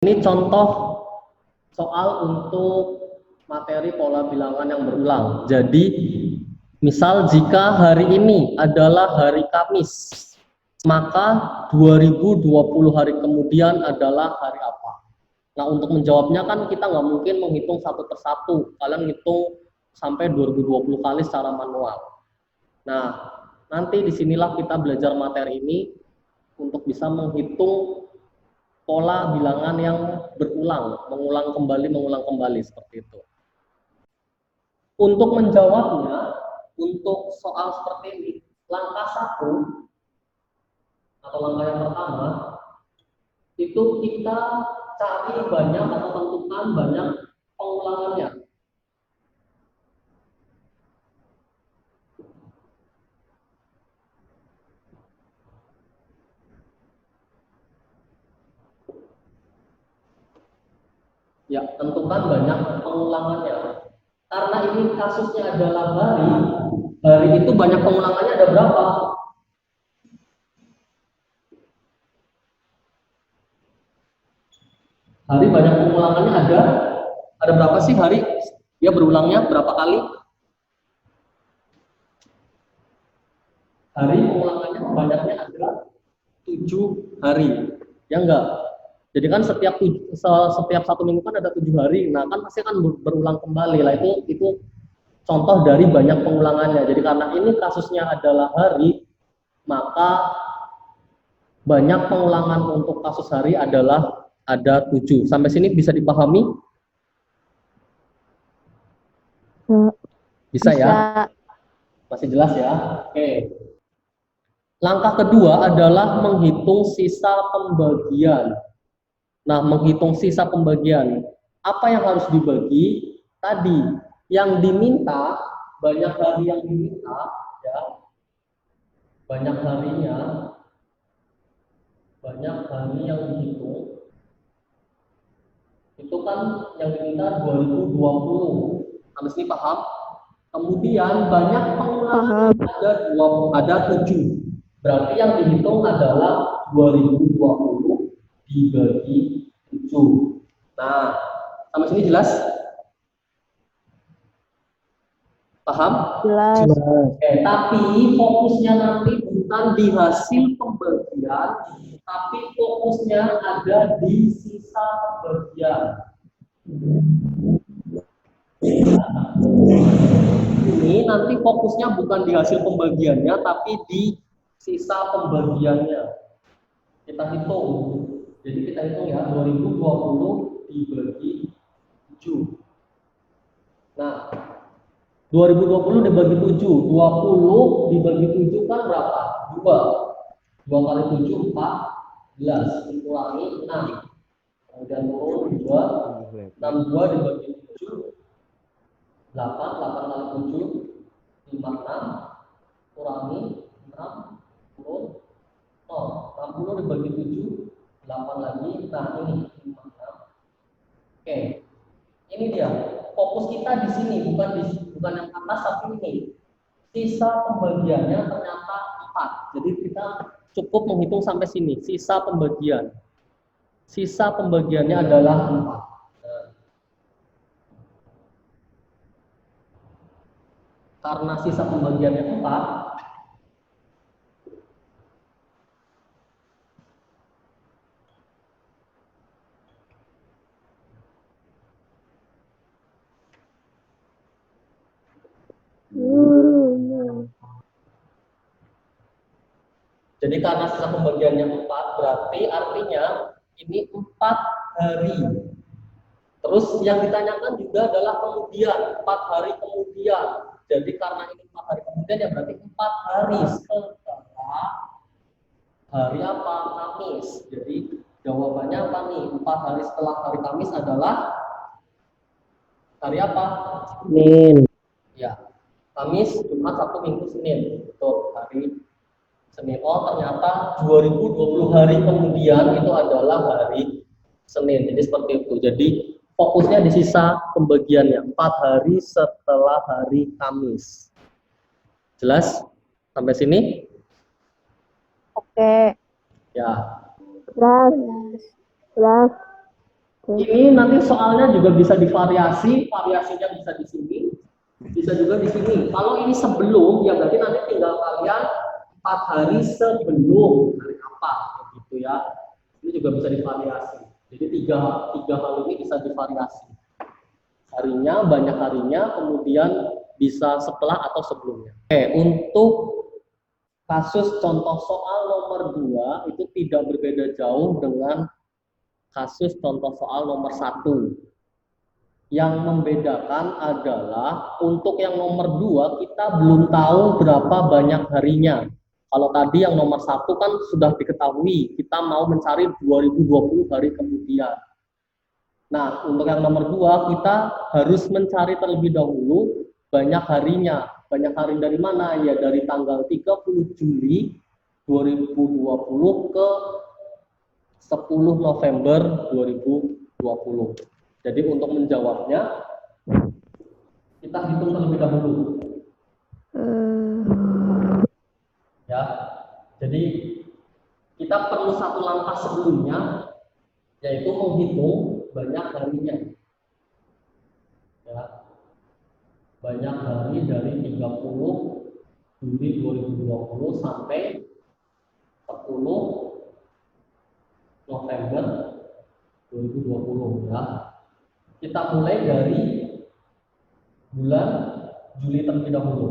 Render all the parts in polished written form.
Ini contoh soal untuk materi pola bilangan yang berulang. Jadi, misal jika hari ini adalah hari Kamis, maka 2020 hari kemudian adalah hari apa? Nah, untuk menjawabnya kan kita nggak mungkin menghitung satu persatu. Kalian hitung sampai 2020 kali secara manual. Nah, nanti disinilah kita belajar materi ini untuk bisa menghitung pola bilangan yang berulang, mengulang kembali seperti itu. Untuk menjawabnya, untuk soal seperti ini, langkah satu atau langkah yang pertama itu kita cari banyak atau tentukan banyak pengulangannya. Ya, tentukan banyak pengulangannya. Karena ini kasusnya adalah hari itu banyak pengulangannya ada berapa? Hari banyak pengulangannya ada berapa sih hari? Ya berulangnya berapa kali? Hari pengulangannya banyaknya ada 7 hari. Ya enggak? Jadi kan setiap satu minggu kan ada 7 hari. Nah, kan pasti kan berulang kembali lah itu contoh dari banyak pengulangannya. Jadi karena ini kasusnya adalah hari, maka banyak pengulangan untuk kasus hari adalah ada 7. Sampai sini bisa dipahami? Bisa ya? Masih jelas ya? Oke. Langkah kedua adalah menghitung sisa pembagian. Nah, menghitung sisa pembagian. Apa yang harus dibagi? Tadi, yang diminta, banyak hari yang diminta, ya, banyak harinya, banyak hari yang dihitung, itu kan yang diminta 2020. Sampai sini paham? Kemudian banyak pengulangan ada 7. Berarti yang dihitung adalah 2020 dibagi 7. Nah, sampai sini jelas? Paham? Jelas. Oke, tapi fokusnya nanti bukan di hasil pembagian, tapi fokusnya ada di sisa pembagian. Ini nanti fokusnya bukan di hasil pembagiannya, tapi di sisa pembagiannya. Kita hitung. Jadi kita hitung ya, 2020 dibagi 7. Nah, 2020 dibagi 7, 20 dibagi 7 kan berapa? 2. 2 kali 7, 14. Dikurangi 6. Kemudian turun 2. 62 dibagi 7, 8. 8 kali 7, 56. Kurangi 6. Turun 0. 60 dibagi 7, 8 lagi. Nah, ini 56. Oke. Ini dia. Fokus kita di sini, bukan yang atas, tapi ini. Sisa pembagiannya ternyata 4. Jadi kita cukup menghitung sampai sini. Sisa pembagian. Sisa pembagiannya adalah 4. Karena sisa pembagiannya 4, jadi karena sisa pembagiannya 4, berarti artinya ini 4 hari. Terus yang ditanyakan juga adalah kemudian, 4 hari kemudian. Jadi karena ini 4 hari kemudian ya berarti 4 hari setelah hari apa? Kamis. Jadi jawabannya apa nih? 4 hari setelah hari Kamis adalah hari apa? Senin. Ya, Kamis, Jumat, Sabtu, Minggu, Senin. Betul, hari Senin. Oh, ternyata 2020 hari kemudian itu adalah hari Senin. Jadi seperti itu. Jadi fokusnya di sisa pembagiannya 4 hari setelah hari Kamis. Jelas? Sampai sini? Oke. Ya. Jelas. Ini nanti soalnya juga bisa divariasi, variasinya bisa di sini, bisa juga di sini. Kalau ini sebelum, ya berarti nanti tinggal kalian 4 hari sebelum hari apa, gitu ya. Ini juga bisa divariasi. Jadi tiga hal ini bisa divariasi. Harinya, banyak harinya, kemudian bisa setelah atau sebelumnya. Oke, untuk kasus contoh soal nomor 2 itu tidak berbeda jauh dengan kasus contoh soal nomor 1. Yang membedakan adalah untuk yang nomor 2 kita belum tahu berapa banyak harinya. Kalau tadi yang nomor 1 kan sudah diketahui, kita mau mencari 2020 hari kemudian. Nah, untuk yang nomor 2 kita harus mencari terlebih dahulu banyak harinya. Banyak hari dari mana? Ya dari tanggal 30 Juli 2020 ke 10 November 2020. Jadi untuk menjawabnya, kita hitung terlebih dahulu. Ya, jadi kita perlu satu langkah sebelumnya, yaitu menghitung banyak harinya. Ya, banyak hari dari 30 Juli 2020 sampai 10 November 2020 ya. Kita mulai dari bulan Juli terlebih dahulu.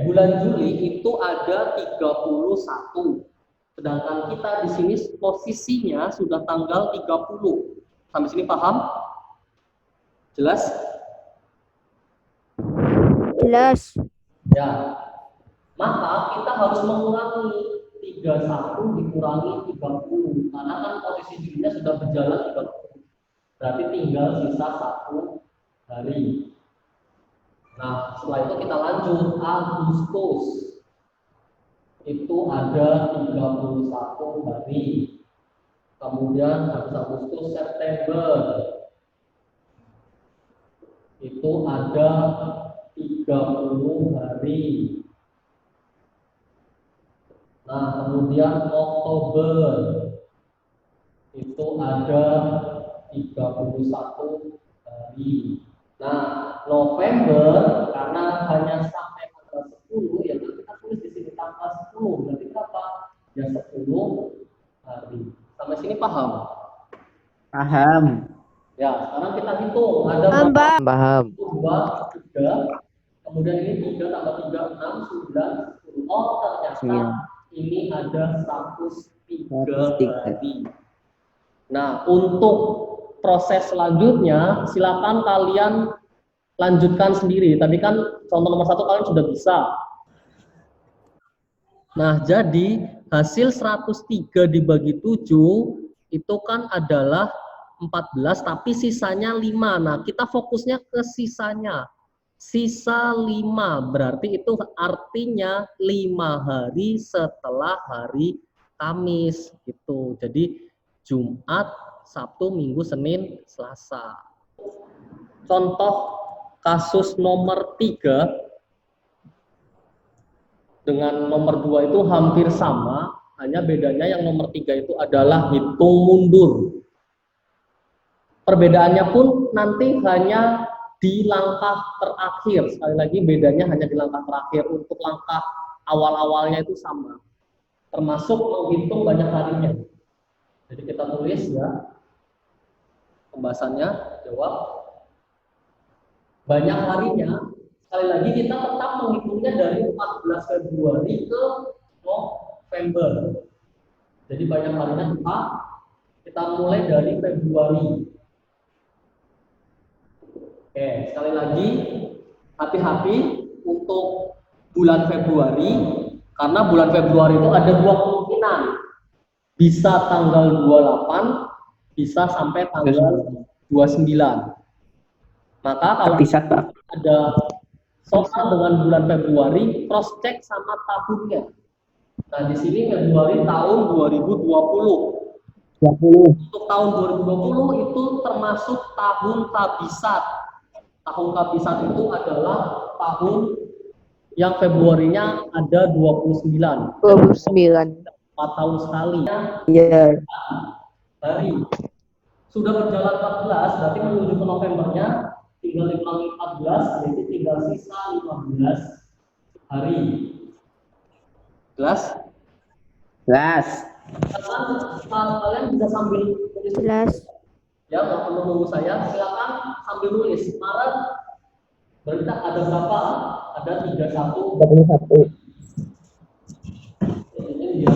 Bulan Juli itu ada 31. Sedangkan kita di sini posisinya sudah tanggal 30. Sampai sini paham? Jelas? Jelas. Ya. Maka kita harus mengurangi 31 dikurangi 30 karena kan posisi Julinya sudah berjalan 30. Berarti tinggal sisa 1 hari. Nah, setelah itu kita lanjut Agustus. Itu ada 31 hari. Kemudian habis Agustus September. Itu ada 30 hari. Nah, kemudian Oktober itu ada 31 hari. Nah, November karena hanya sampai tanggal 10 ya kita tulis di sini tanggal 10. Berarti berapa? Ya 10 hari. Sampai sini paham? Paham. Ya, sekarang kita hitung ada berapa? Paham. 2, 3, kemudian ini 3 tambah 3, 6, 9, 10. Oh, ternyata ini ada 103 hari. Nah, untuk proses selanjutnya, silakan kalian lanjutkan sendiri. Tadi kan contoh nomor 1 kalian sudah bisa. Nah, jadi hasil 103 dibagi 7 itu kan adalah 14, tapi sisanya 5. Nah, kita fokusnya ke sisanya. Sisa 5, berarti itu artinya 5 hari setelah hari Kamis. Gitu. Jadi, Jumat, Sabtu, Minggu, Senin, Selasa. Contoh kasus nomor 3 dengan nomor 2 itu hampir sama, hanya bedanya yang nomor 3 itu adalah hitung mundur. Perbedaannya pun nanti hanya di langkah terakhir. Sekali lagi bedanya hanya di langkah terakhir. Untuk langkah awal-awalnya itu sama. Termasuk menghitung banyak harinya. Jadi kita tulis ya. Pembahasannya, jawab. Banyak harinya, sekali lagi kita tetap menghitungnya dari 14 Februari ke November. Jadi banyak harinya kita mulai dari Februari. Oke, sekali lagi hati-hati untuk bulan Februari, karena bulan Februari itu ada 2 kemungkinan. Bisa tanggal 28, bisa sampai tanggal 29. Maka kalau ada soal dengan bulan Februari, cross check sama tahunnya. Nah, di sini Februari tahun 2020. Untuk tahun 2020 itu termasuk tahun kabisat. Tahun kabisat itu adalah tahun yang Februarinya ada 29. 29. 4 tahun sekali. Iya. Hari. sudah berjalan 14, berarti menuju ke Novembernya tinggal dikurangi 14, jadi tinggal sisa 15 hari. Jelas? Jelas. Silakan kalian bisa sambil tulis. Jelas. Ya, nggak perlu nunggu saya. Silakan sambil nulis. Maret berarti ada berapa? Ada 31. 31. Ini dia.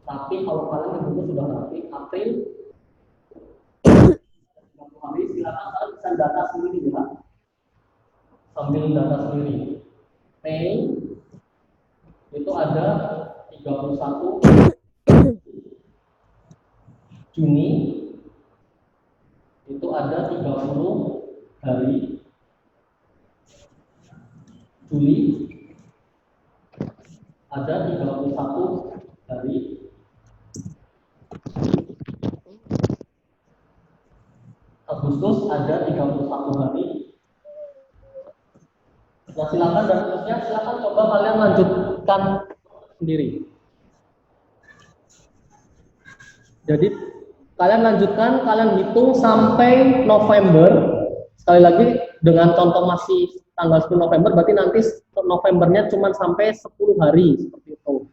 Tapi kalau kalian nyebutnya sudah nanti April 30 hari, silakan kalian bisa data sendiri ya. Sambil data sendiri. Mei itu ada 31. Juni itu ada 30 hari. Juli ada 31 hari. Agustus ada 31 hari. Nah, silakan dan terusnya, silakan coba kalian lanjutkan sendiri. Jadi kalian lanjutkan, kalian hitung sampai November. Sekali lagi dengan contoh masih tanggal 10 November, berarti nanti Novembernya cuma sampai 10 hari seperti itu.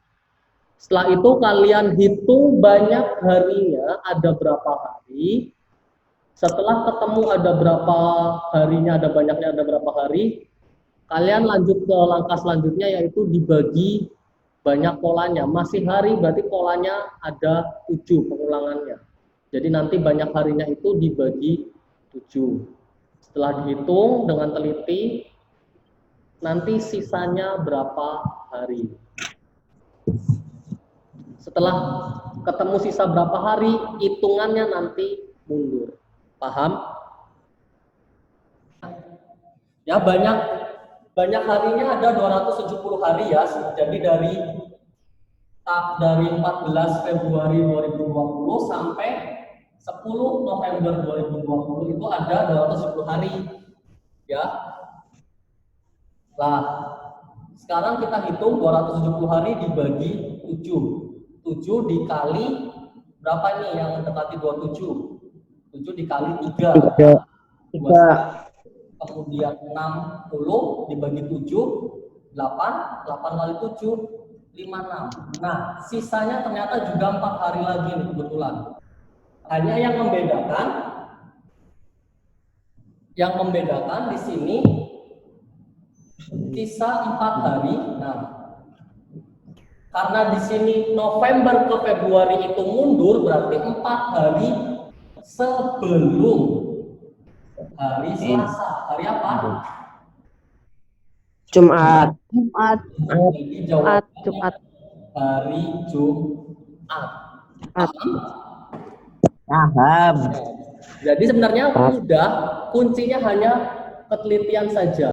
Setelah itu kalian hitung banyak harinya, ada berapa hari. Setelah ketemu ada berapa harinya, ada banyaknya, ada berapa hari, kalian lanjut ke langkah selanjutnya, yaitu dibagi banyak polanya. Masih hari berarti polanya ada 7 pengulangannya. Jadi nanti banyak harinya itu dibagi 7. Setelah dihitung dengan teliti, nanti sisanya berapa hari. Setelah ketemu sisa berapa hari, hitungannya nanti mundur. Paham? Ya, banyak harinya ada 270 hari ya. Jadi dari 14 Februari 2020 sampai 10 November 2020 itu ada 270 hari. Ya. Nah, sekarang kita hitung 270 hari dibagi 7. 7 dikali berapa nih yang mendekati 27? 7 dikali 3. 3. Kemudian 60 dibagi 7, 8 kali 7, 56. Nah, sisanya ternyata juga 4 hari lagi nih kebetulan. Hanya yang membedakan di sini sisa 4 hari. Nah, karena di sini November ke Februari itu mundur, berarti 4 hari sebelum hari Selasa. Hari apa? Jumat. Jadi jawabannya Jumat. hari Jumat. Paham. Jadi sebenarnya mudah, kuncinya hanya ketelitian saja.